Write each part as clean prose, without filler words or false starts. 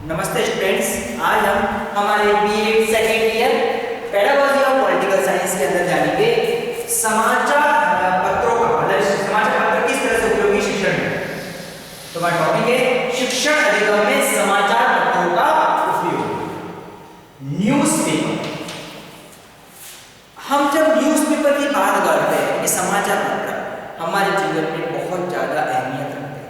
नमस्ते स्टूडेंट्स, आज हम हमारे बीएड सेकेंड ईयर पेडागोजी और पॉलिटिकल साइंस के अंदर जानेंगे समाचार पत्रों का मतलब समाचार पत्र किस तरह से उपयोगी शिक्षण में। तो हमारा टॉपिक है शिक्षण अधिगम में समाचार पत्रों का उपयोग। न्यूज़पेपर। हम जब न्यूज़पेपर की बात करते हैं, ये समाचार पत्र हमारे जीवन में बहुत ज्यादा अहमियत रखते हैं।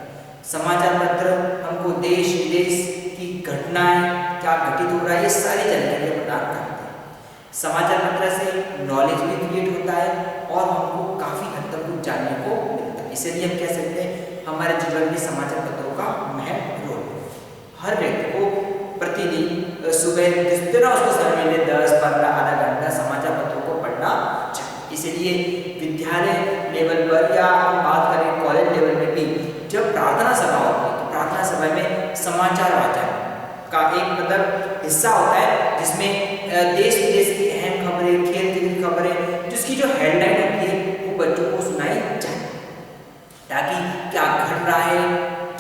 समाचार पत्र हमको देश विदेश की घटनाएं, क्या घटित हो रहा है, ये सारी जानकारियां प्रदान करते हैं। समाचार पत्र से नॉलेज भी क्रिएट होता है और हमको काफी हद तक कुछ जानने को मिलता है। इसलिए हम कह सकते हैं हमारे जीवन में समाचार पत्रों का महत्व रोल है। हर व्यक्ति को प्रतिदिन सुबह जिस तरह उसको समय मिले 10-15 आधा घंटा समाचार पत्रों को पढ़ना चाहिए। इसलिए विद्यालय लेवल पर या हम बात करें कॉलेज लेवल में भी जब प्रार्थना सभा होती है तो प्रार्थना सभा में समाचार वाचन का एक मतलब हिस्सा होता है, जिसमें देश विदेश की अहम खबरें, खेल की खबरें, जिसकी जो हेडलाइन होती है वो बच्चों को सुनाई जाए, ताकि क्या घट रहा है,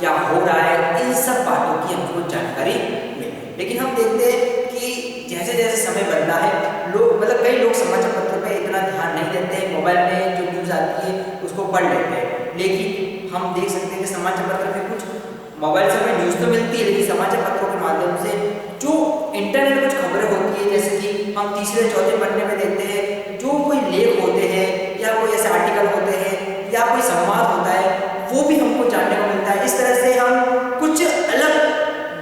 क्या हो रहा है, इन सब बातों की हमको जानकारी मिले। लेकिन हम देखते हैं कि जैसे जैसे समय बढ़ रहा है, लोग मतलब कई लोग समाचार पत्रों पे इतना ध्यान नहीं देते हैं। मोबाइल में जो न्यूज़ आती है उसको पढ़ लेते हैं, लेकिन हम देख सकते हैं कि समाचार पत्र में कुछ मोबाइल से हमें न्यूज़ तो मिलती है, लेकिन समाचार पत्रों के माध्यम से जो इंटरनेट कुछ खबरें होती है, जैसे कि हम तीसरे चौथे पन्ने में देखते हैं जो कोई लेख होते हैं या कोई ऐसे आर्टिकल होते हैं या कोई संवाद होता है, वो भी हमको जानने को मिलता है। इस तरह से हम कुछ अलग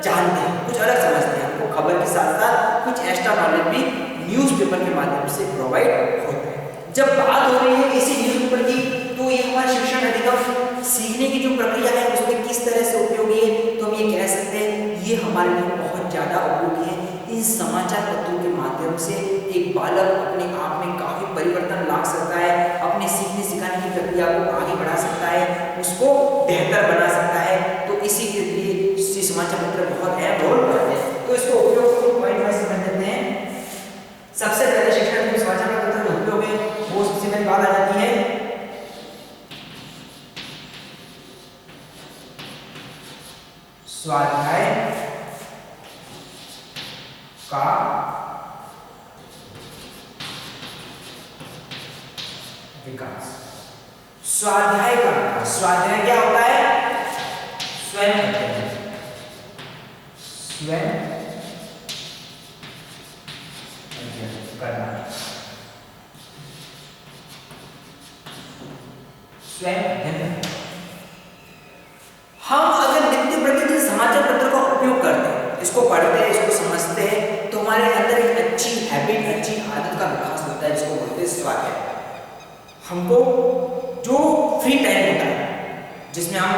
जानते हैं, कुछ अलग समझते हैं। हमको खबर के साथ साथ कुछ एक्स्ट्रा नॉलेज भी न्यूज़पेपर के माध्यम से प्रोवाइड होता है। जब बात हो रही है इसी न्यूज़पेपर की, तो ये हमारे शिक्षण अधिगम सीखने की जो प्रक्रिया है उसमें किस तरह से उपयोगी है, तो हम ये कह सकते हैं ये हमारे लिए बहुत ज़्यादा उपयोगी है। इन समाचार पत्रों के माध्यम से एक बालक अपने आप में काफ़ी परिवर्तन ला सकता है, अपने सीखने सिखाने की प्रक्रिया को आगे बढ़ा सकता है, उसको बेहतर बना सकता है। तो इसी के लिए समाचार पत्र बहुत अहम रोल करते हैं। तो इसको उपयोग पॉइंट वाइज समझ लेते हैं। सबसे पहले शिक्षण में समाचार पत्र का उपयोग है, वो सबसे पहले बात आ जाती है स्वाध्याय का विकास। स्वाध्याय का विकास, स्वाध्याय क्या होता है? स्वयं करना, स्वयं अध्ययन। हम अगर नित्य प्रतिदिन समाचार पत्र का उपयोग करते हैं, इसको पढ़ते हैं, इसको समझते हैं, तो हमारे अंदर एक अच्छी हैबिट, अच्छी आदत का विकास होता है, जिसको बोलते हैं स्वाध्याय। हमको जो फ्री टाइम होता है जिसमें हम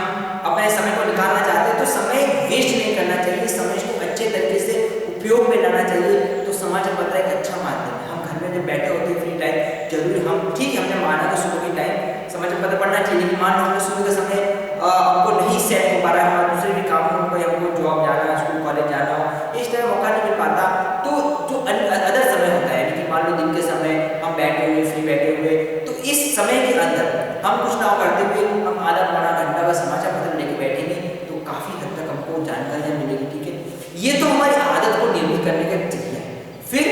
अपने समय को निकालना चाहते हैं, तो समय वेस्ट नहीं करना चाहिए, समय को अच्छे तरीके से उपयोग में लाना चाहिए। तो समाचार पत्र एक अच्छा माध्यम है। हम घर में जब बैठे होते हैं फ्री टाइम, जरूरी हम ठीक है हमने माना कि सुबह के टाइम समाचार पत्र पढ़ना चाहिए, लेकिन मान लो सुबह का समय हमको नहीं सेट हो पा रहा है, हमारे दूसरे भी काम हो, हमको जॉब जाना, स्कूल कॉलेज जाना हो, इस तरह मौका नहीं मिल पाता, तो जो अदर समय होता है, लेकिन मान लो दिन के समय हम बैठे हुए, फ्री बैठे हुए, तो इस समय के अंदर हम कुछ ना करते हुए हम आधा पौना घंटा का समाचार पत्र लेके बैठेंगे, तो काफ़ी हद तक हमको जानकारियाँ मिलेगी। ठीक है, ये तो हमारी आदत को निर्मित करने का जरिया है। फिर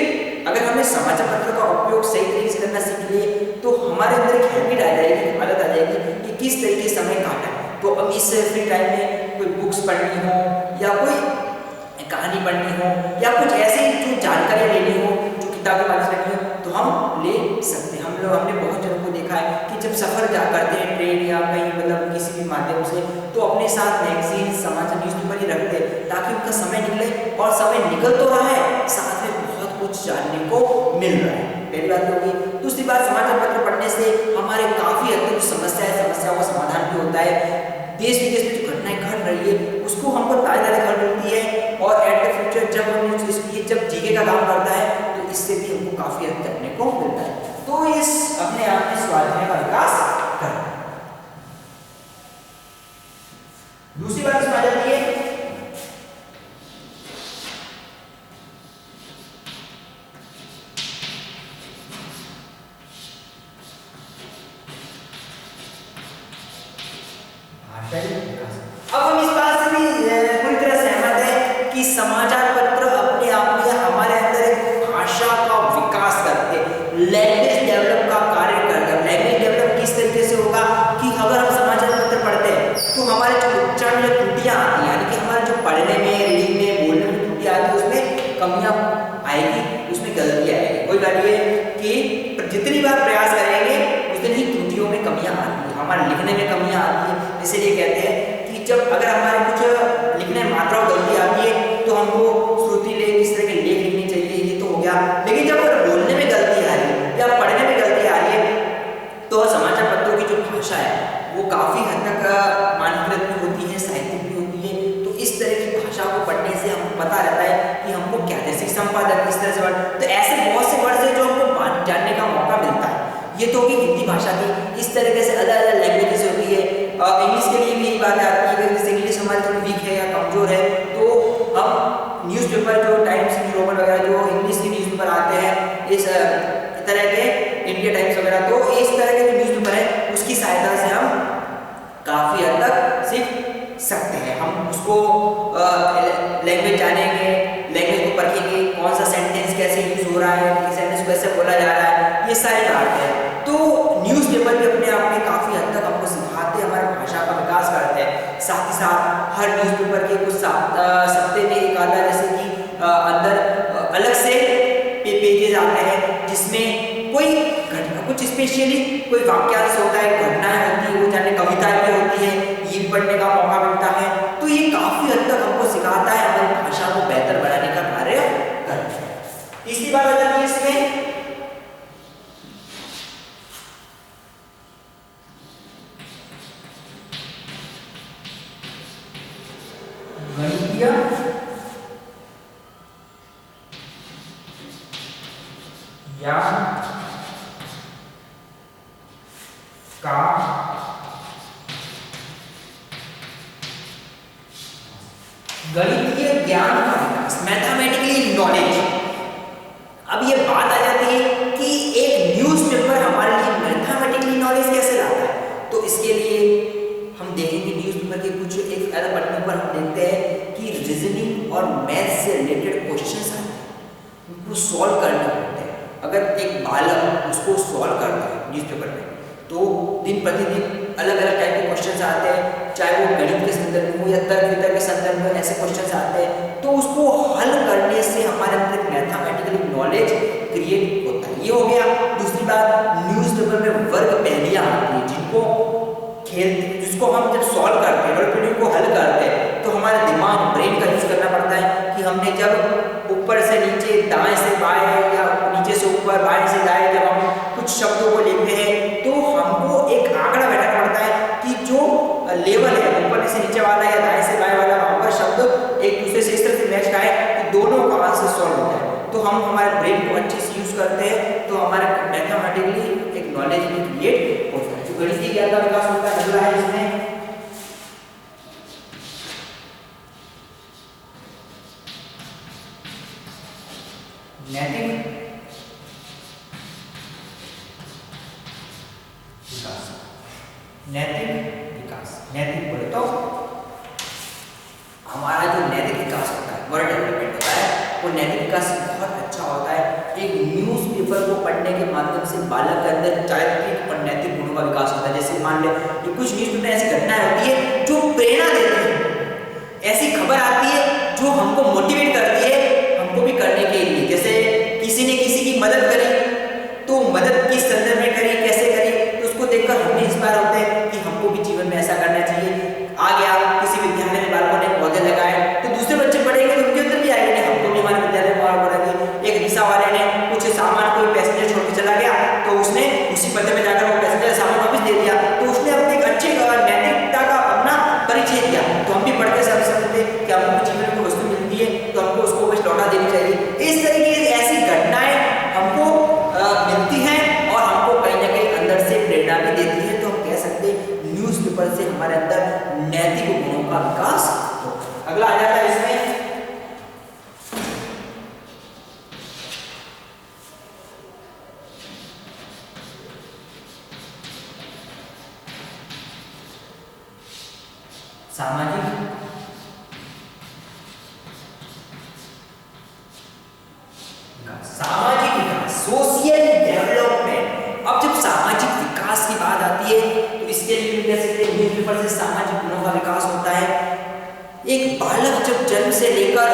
अगर हमने समाचार पत्र का उपयोग सही तरीके से करना सीख लिए, तो हमारे अंदर एक हैबिट आ जाएगी, आदत आ जाएगी कि किस तरीके से समय काटा है। तो अब इस फ्री टाइम में कोई बुक्स पढ़नी हो या कोई कहानी पढ़नी हो या कुछ ऐसी जो जानकारी लेनी हो, जो किताबें पढ़नी हो, तो हम ले सकते हैं। हमने बहुत जनों को देखा है कि जब सफ़र करते हैं ट्रेन या कहीं मतलब किसी भी माध्यम से, तो अपने साथ मैगजीन, समाचार, न्यूज़पेपर ही रखते हैं, ताकि उनका समय निकले, और समय निकल तो रहा है, साथ में बहुत कुछ जानने को मिल रहा है। पहली बात होगी। दूसरी बात, समाचार पत्र पढ़ने से हमारे काफ़ी हद तक समस्याओं का समाधान भी होता है। देश विदेश में जो घटनाएं घट रही है उसको हमको ताज़ा खबर मिलती है, और एट द फ्यूचर जब जीके का काम करता है, तो इससे भी हमको काफ़ी हद तक देखने को मिलता है। तो इस अपने आप में स्वाध्याय का विकास करता है। दूसरी बात इसमें आ जाती है भाषाई विकास। अब हम इस बात से भी पूरी तरह सहमत हैं कि कि समाचार पत्र अपने आप में हमारे अंदर एक भाषा का विकास करते हैं, लैंग्वेज डेवलप का कार्य करते हैं। लैंग्वेज डेवलप किस तरीके से होगा कि अगर हम समाचार पत्र पढ़ते हैं तो हमारे जो उच्चारण में त्रुटियां आती हैं, यानी कि हमारे जो पढ़ने में, रीडिंग में, बोलने में त्रुटियां आती है, उसमें कमियां आएगी, उसमें गलती आएगी। कोई बात ये कि जितनी बार प्रयास करेंगे उतनी ही त्रुटियों में कमियां आती है, हमारे लिखने में कमियां आती है। इसीलिए कहते हैं कि जब अगर हमारे कुछ लिखने में मात्रा गलती आती है तो हमको श्रुति ले किस तरह के लेख लिखनी चाहिए, ये तो हो गया। लेकिन जब अगर बोलने में गलती आ रही है या पढ़ने में गलती आ रही है तो समाचार पत्रों की जो भाषा है वो काफी हद तक मानकृत भी होती है, साहित्यिक भी होती है। तो इस तरह की भाषा को पढ़ने से हमको पता रहता है कि हमको क्या, जैसे संपादक इस तरह से वर्ड, तो ऐसे बहुत से वर्ड है जो हमको जानने का मौका मिलता है। ये तो होगी हिंदी भाषा की। इस तरीके से अलग अलग लैंग्वेजेस होती है। इंग्लिश के लिए भी यही बात आती है कि जैसे इंग्लिश हमारी थोड़ी वीक है या कमजोर है तो हम न्यूज़पेपर जो टाइम्स न्यू रोमन वगैरह जो इंग्लिश के न्यूज़पेपर आते हैं, इस तरह के इंडिया टाइम्स वगैरह, तो इस तरह के जो न्यूज़पेपर है उसकी सहायता से हम काफ़ी हद तक सीख सकते हैं। हम उसको लैंग्वेज जानेंगे, लैंग्वेज को परखेंगे, कौन सा सेंटेंस कैसे यूज हो रहा है, सेंटेंस को कैसे बोला जा रहा है, ये सारी बातें हैं। तो न्यूज़पेपर भी अपने आप में काफ़ी हद तक हमको सिखाते हैं, हमारी भाषा का विकास करते हैं। साथ ही साथ हर न्यूज़पेपर के कुछ सप्ते में एक आधा जैसे कि अंदर अलग से पेजेस आते हैं जिसमें कोई घटना, कुछ स्पेशली कोई वाक्यांश होता है, घटनाएं होती है, वो जाने कविताएं भी होती है, ये पढ़ने का मौका मिलता है। तो ये काफ़ी हद तक हमको सिखाता है, हमारी भाषा को बेहतर बनाने का कार्य करता है। तीसरी बात आ जाती है इसमें गणितीय ज्ञान का गणितीय ज्ञान का विकास, मैथमेटिकली नॉलेज। अब ये बात आ जाती है कि एक न्यूज़पेपर हमारे लिए मैथमेटिकली नॉलेज कैसे लाता है। तो इसके लिए हम देखेंगे न्यूज़पेपर के कुछ एक अलग पन्ने पर हम देखते हैं कि रीजनिंग और मैथ से रिलेटेड क्वेश्चंस आते हैं, उनको सॉल्व करने होते हैं। अगर एक बालक उसको सॉल्व करता है न्यूज़पेपर में तो दिन प्रतिदिन अलग अलग टाइप के क्वेश्चंस आते हैं, चाहे वो गणित के संदर्भ में हो या तर्क वितर्क के संदर्भ में ऐसे क्वेश्चंस आते हैं। तो उसको हल करने से हमारे अंदर मैथमेटिकल नॉलेज क्रिएट होता है। ये हो गया। दूसरी बात, न्यूज़पेपर में वर्ग पहेलियां आती हैं जिनको जिसको हम जब सॉल्व करते हैं, वर्ग पहेलियों को हल करते हैं तो हमारे दिमाग, ब्रेन का यूज करना पड़ता है कि हमने जब ऊपर से नीचे, दाएं से बाएं या नीचे से ऊपर, बाएं से दाएं जब हम कुछ शब्दों को लेते हैं तो हमको एक आंकड़ा बैठाना पड़ता है कि जो लेवल है ऊपर से नीचे वाला या दाएं से बाएं वाला, वहां पर शब्द एक दूसरे से इस तरह से मैच खाए कि दोनों का आंसर सॉल्व हो जाए। तो हम हमारे ब्रेन को अच्छे से यूज करते हैं तो हमारे मैथमेटिकली एक नॉलेज भी क्रिएट होता है। जो गणितीय ज्ञान का विकास होता है अगला है इसमें नैतिक विकास। नैतिक विकास, नैतिक बोले तो हमारा जो नैतिक विकास होता है, वर्ड डेवलपमेंट होता है, वो नैतिक विकास बहुत अच्छा होता है। एक न्यूज़पेपर को पढ़ने के माध्यम से बालक के अंदर चारित्रिक और नैतिक गुणों का विकास होता है। जैसे मान ले कि कुछ न्यूज़पेपर ऐसी घटनाएं होती है जो प्रेरणा देती है, ऐसी खबर आती है जो हमको मोटिवेट करती है हमको भी करने के लिए। जैसे किसी ने किसी की मदद करी तो मदद किस संदर्भ में करी, कैसे करी, तो उसको देखकर हम भी इंस्पायर होते हैं कि हमको भी जीवन में ऐसा करना चाहिए। आ गया किसी विद्यालय में बालकों ने पौधे लगाए तो दूसरे बच्चे पढ़ेंगे तो उनके अंदर भी आएंगे, हमको भी हमारे विद्यालय में पढ़ेंगे। एक रिक्शा वाले ने कुछ सामान, कोई पैसेंजर छोड़ के चला गया तो उसने उसी पते में जाकर वो पैसेंजर सामान वापस दे दिया, तो उसने अपने एक अच्छे नैतिकता का अपना परिचय दिया। तो हम भी पढ़ के समझते कि हमको जीवन में कोई वस्तु मिलती है तो हमको उसको बस लौटा देनी चाहिए। इस तरीके की ऐसी घटनाएं हमको मिलती हैं और हमको कहीं ना कहीं अंदर से प्रेरणा भी देती है। तो हम कह सकते हैं न्यूज़पेपर से हमारे अंदर नैतिक गुणों का विकास होता है। अगला आ जाता है इसमें सामाजिक सामाजिक विकास, सोशल डेवलपमेंट। अब जब सामाजिक विकास की बात आती है तो इसके लिए कह सकते हैं न्यूज़पेपर से सामाजिक गुणों का विकास होता है। एक बालक जब जन्म से लेकर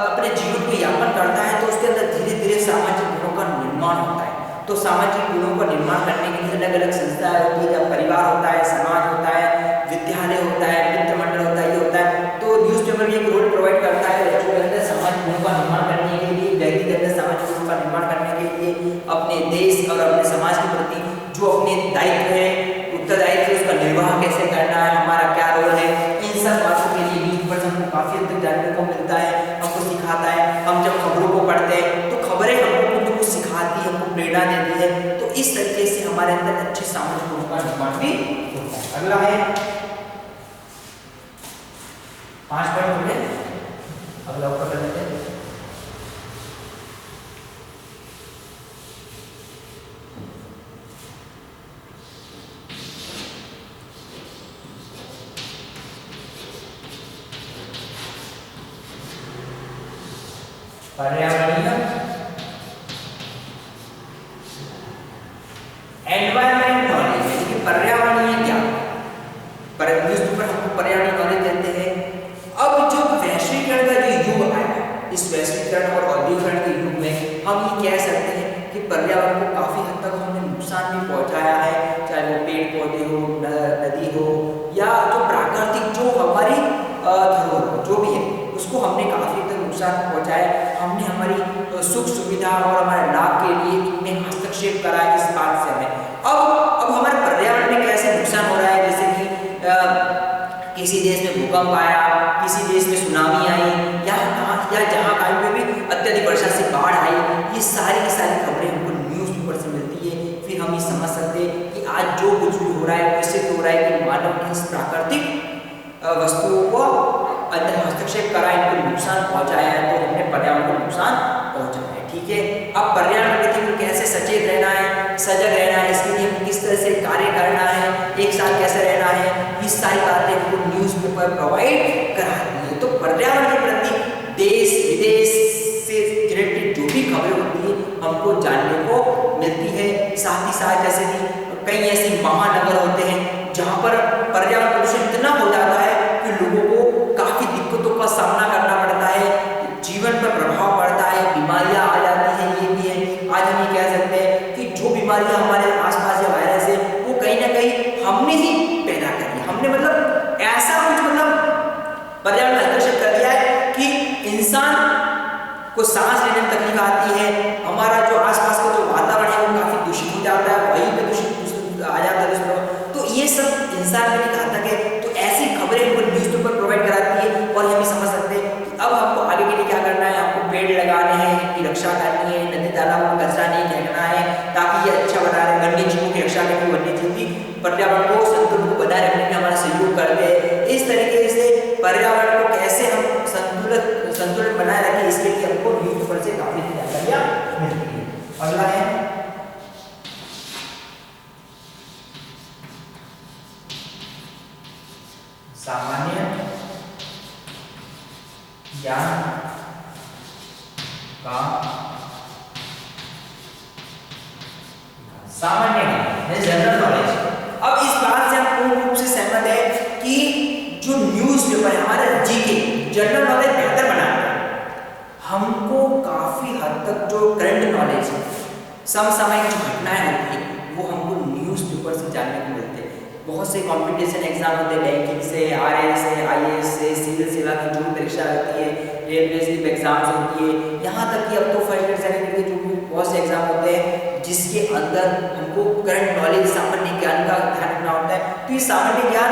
अपने जीवन को यापन करता है तो उसके अंदर धीरे धीरे सामाजिक गुणों का निर्माण होता है। तो सामाजिक गुणों का निर्माण करने के लिए अलग अलग संस्थाएं होती है, जब परिवार होता है, समाज होता है, विद्यालय होता है, मित्र मंडल होता है, ये होता है। तो न्यूज़पेपर एक रोल प्रोवाइड करता है बच्चों के अंदर सामाजिक गुणों का निर्माण करने के लिए, व्यक्ति के अंदर सामाजिक गुणों का निर्माण करने के लिए, अपने देश और अपने समाज के प्रति जो अपने दायित्व है, उत्तरदायित्व, उसका निर्वाह कैसे करना है, हमारा क्या रोल है, इन सब बातों के लिए न्यूज़पेपर हमको काफी हद तक जानने को मिलता है, हमको सिखाता है। हम जब खबरों को पढ़ते हैं तो खबरें हमको कुछ सिखाती है, हमको प्रेरणा देती है। तो इस तरीके से हमारे अंदर अच्छे सामाजिक गुणों का निर्माण भी होता है। अगला है 5 पॉइंट हो गए, अगला ऊपर कर लेते हैं। पर्यावरणीय एनवायरमेंट नॉलेज, यानी कि पर्यावरणीय ज्ञान। पर न्यूज़पेपर हमको पर्यावरणीय नॉलेज देते हैं। अब जो वैश्वीकरण का जो युग आया, इस वैश्वीकरण और औद्योगिकरण के युग में हम ये कह सकते हैं कि पर्यावरण को काफी हद तक हमने नुकसान भी पहुंचाया है, चाहे वो पेड़ पौधे हो, नदी हो, या जो प्राकृतिक जो हमारी धरोहर जो भी है उसको हमने काफी तक नुकसान पहुंचाया। हमने हमारी सुख सुविधा और हमारे लाभ के लिए कितने हस्तक्षेप करा है, इस बात से हमें अब हमारे पर्यावरण में कैसे नुकसान हो रहा है। जैसे कि किसी देश में भूकंप आया, किसी देश में सुनामी आई, या जहाँ कहीं पे भी अत्यधिक वर्षा से बाढ़ आई, ये सारी की सारी खबरें हमको न्यूज़पेपर से मिलती है। फिर हम ये समझ सकते हैं कि आज जो कुछ भी हो रहा है इससे हो रहा है कि मानव ने इस प्राकृतिक वस्तुओं को अंदर हस्तक्षेप करा, इनको नुकसान पहुंचाया है, तो हमने पर्यावरण को नुकसान पहुंचाया है। ठीक है, अब पर्यावरण के प्रति कैसे सचेत रहना है, सजग रहना है, इसके लिए किस तरह से कार्य करना है, एक साथ कैसे रहना है, ये सारी बातें हमको न्यूज़पेपर प्रोवाइड कराती है। तो पर्यावरण के प्रति देश विदेश से रिलेटेड जो भी खबरें होती है हमको जानने को मिलती है। साथ ही साथ जैसे कि कई ऐसे महानगर होते हैं जहाँ पर पर्यावरण प्रदूषण इतना हो जाता है कि लोगों को काफी दिक्कतों का सामना करना पड़ता है, जीवन पर प्रभाव पड़ता है, बीमारियां आ जाती हैं। ये भी है, आज हम ये कह सकते हैं कि जो बीमारियां हमारे आसपास या वायरस है वो कहीं ना कहीं हमने ही पैदा करी, हमने मतलब ऐसा कुछ पर्यावरण में हस्तक्षेप कर दिया है कि इंसान को सांस लेने में तकलीफ आती है, हमारा जो आसपास का जो वातावरण है वो काफी दूषित हो जाता है, वहीं पे दूषित आ जाता है। तो ये सब इंसान के लिए घातक है। तो ऐसी खबरें हमको न्यूज़पेपर प्रोवाइड कराती है और हम समझ सकते हैं कि अब हमको आगे के लिए क्या करना है, हमको पेड़ लगाने हैं, इनकी रक्षा करनी है, नदी तालाबों में कचरा नहीं फेंकना है ताकि ये अच्छा बना रहे, वन्य जीवों की रक्षा करनी, वन्य जीव भी पर्यावरण को संतुलन को बनाए रखने में हमारा सहयोग करते हैं। इस तरीके से पर्यावरण को कैसे हम संतुलन बनाए रखें, इसके लिए हमको न्यूज़पेपर से काफी जानकारियां मिलती है। अगला है सामान्य ज्ञान का सामान्य ज्ञान, जनरल नॉलेज। अब इस बात से हम पूर्ण रूप से सहमत है कि जो न्यूज़पेपर है हमारा जीके जनरल नॉलेज बेहतर बनाता है। हमको काफी हद तक जो करंट नॉलेज है, समसामयिक जो घटनाएं होती है वो हमको न्यूज़पेपर से जानने को मिलते हैं। बहुत से कंपटीशन एग्जाम होते हैं, बैंकिंग से, आरएएस से, आईएएस से, सिविल सेवा की जो भी परीक्षा होती है, रेलवे की एग्जाम्स होती है, यहाँ तक कि अब तो फर्स्ट सेकंड के जो भी बहुत से एग्जाम होते हैं जिसके अंदर हमको करंट नॉलेज, सामान्य ज्ञान का ध्यान रखना होता है। तो ये सामान्य ज्ञान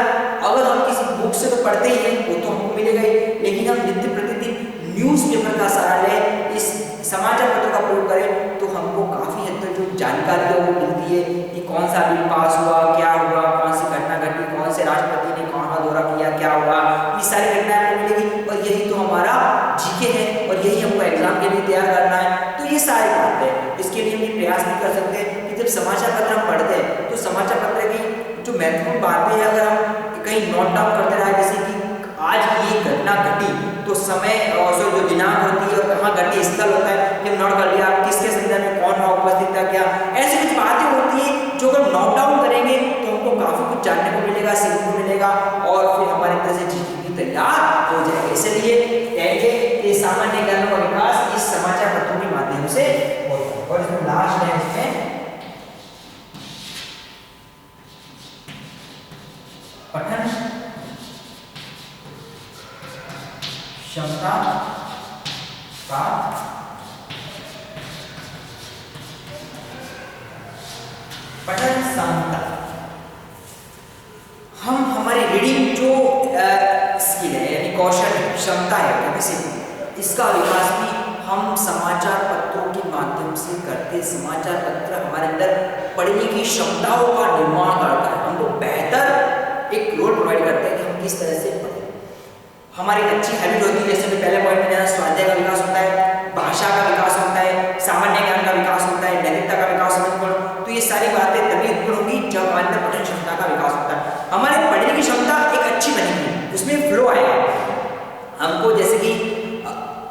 अगर हम किसी बुक से तो पढ़ते ही हैं वो तो हमको मिलेगा ही, लेकिन हम नित्य प्रतिदिन न्यूज़पेपर का सहारा लें, इस समाचार पत्र का प्रयोग करें तो हमको काफी हद तक जो जानकारी है वो मिलती है कि कौन सा बिल पास हुआ, क्या हुआ, कौन सी घटना घटी, कौन से राष्ट्रपति ने कहाँ का दौरा किया, क्या हुआ, ये सारी घटनाएं हमको मिलेगी। और यही तो हमारा जीके है और यही हमको एग्जाम के लिए तैयार करना है। तो ये सारी बात है, इसके लिए हम प्रयास भी कर सकते हैं कि जब समाचार पत्र हम पढ़ते हैं तो समाचार पत्र की जो महत्वपूर्ण बातें हैं अगर हम कहीं नोट डाउन करते रहे, जैसे कि आज ये घटना घटी तो समय और जो दिनांक होती है और कहाँ घटी स्थल होता है, ये नोट कर लिया से जीडीपी तैयार हो जाएगा। इसलिए कहेंगे कि सामान्य ज्ञान का विकास इस समाचार पत्रों के माध्यम से होता है। और इसमें लास्ट है इसमें पठन क्षमता का पठन क्षमता, हम हमारी रीडिंग जो स्किल है यानी कौशल क्षमता है कैपेसिटी, इसका विकास भी हम समाचार पत्रों के माध्यम से करते। समाचार पत्र हमारे अंदर पढ़ने की क्षमताओं का निर्माण करता है, हमको बेहतर एक रोल प्रोवाइड करता है कि हम किस तरह से पढ़ें। हमारी अच्छी हैबिट होती है, जैसे पहले पॉइंट में जाना, स्वाध्याय का विकास होता है, भाषा का विकास होता है, सामान्य ज्ञान का विकास होता है, नैतिकता का विकास होता है। तो ये सारी बातें तभी उत्पन्न होगी जब हमारे अंदर पठन क्षमता का विकास होता है। हमारे पढ़ने की क्षमता एक अच्छी बनेगी, उसमें फ्लो आएगा। हमको जैसे कि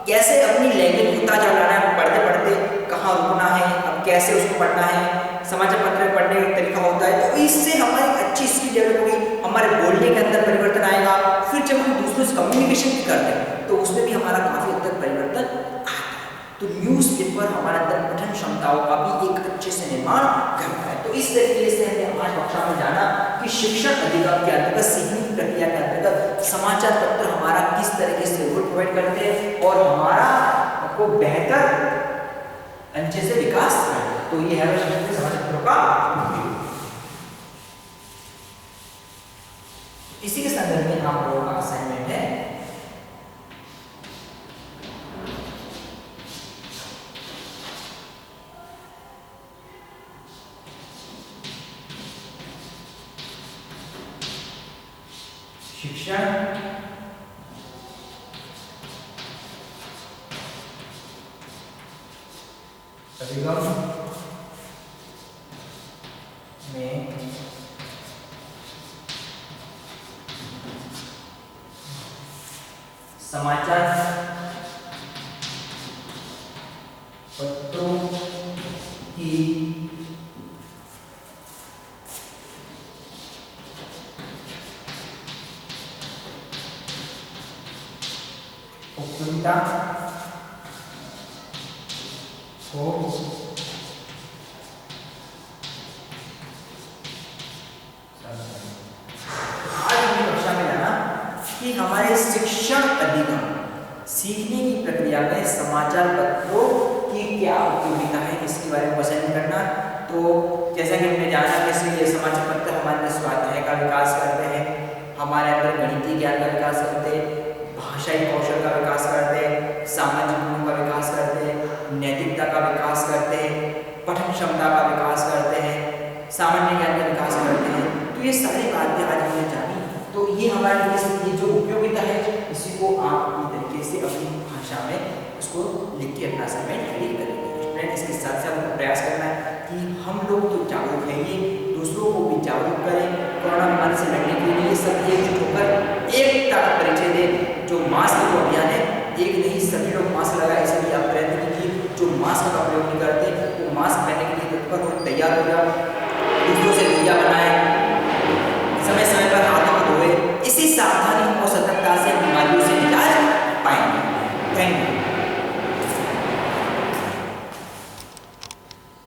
कैसे अपनी लैंग्वेज उतार चढ़ाना है, पढ़ते पढ़ते कहाँ रुकना है, अब कैसे उसको पढ़ना है, समाचार पत्र पढ़ने का तरीका होता है। तो इससे हमारी अच्छी स्किल डेवलप होगी, हमारे बोलने के अंदर परिवर्तन आएगा। फिर जब हम दूसरों से कम्युनिकेशन भी करते हैं तो उसमें भी हमारा काफी हद तक परिवर्तन आता है। तो न्यूज़पेपर हमारे अंदर पठन क्षमताओं का भी एक अच्छे से निर्माण करता है। तो इस तरीके से हमने आज कक्षा में जाना कि शिक्षण अधिकार के अंतर्गत, सीखने की प्रक्रिया के अंतर्गत समाचार पत्र हमारा किस तरीके से रोल प्रोवाइड करते हैं और हमारा को बेहतर अच्छे से विकास करते हैं। तो ये है समाचार पत्रों का उपयोग। इसी के संदर्भ में आप लोगों का असाइनमेंट है शिक्षण अधिगम में समाचार पत्रों की उपयोगिता को कि हमारे शिक्षण अधिगम, सीखने की प्रक्रिया में समाचार पत्रों की क्या उपयोगिता है, इसके बारे में पसंद करना। तो जैसा कि हमने जाना कि ये समाचार पत्र हमारे स्वाध्याय का विकास करते हैं, हमारे अंदर गणितीय ज्ञान का विकास करते हैं, भाषाई कौशल का विकास करते हैं, सामाजिक गुणों का विकास करते हैं, नैतिकता का विकास करते हैं, पठन क्षमता का विकास करते हैं, सामान्य ज्ञान का विकास करते हैं। तो ये सारी बातें आज हमने जानी। तो ये हमारे लिए जो उपयोगिता है इसी को आप अपनी तरीके से अपनी भाषा में उसको लिख के अपना असाइनमेंट क्लियर करेंगे। स्टूडेंट इसके साथ साथ प्रयास करना है कि हम लोग तो जागरूक हैं, ये दूसरों को भी जागरूक करें। कोरोना बीमारी से लड़ने के लिए सब एकजुट होकर एकता का परिचय दें। जो मास्क जो अभियान है, एक नहीं सभी लोग मास्क लगाए, इसलिए आप प्रयत्न कीजिए जो मास्क का प्रयोग नहीं करते वो मास्क पहनने के लिए तत्पर हो, तैयार हो जाओ।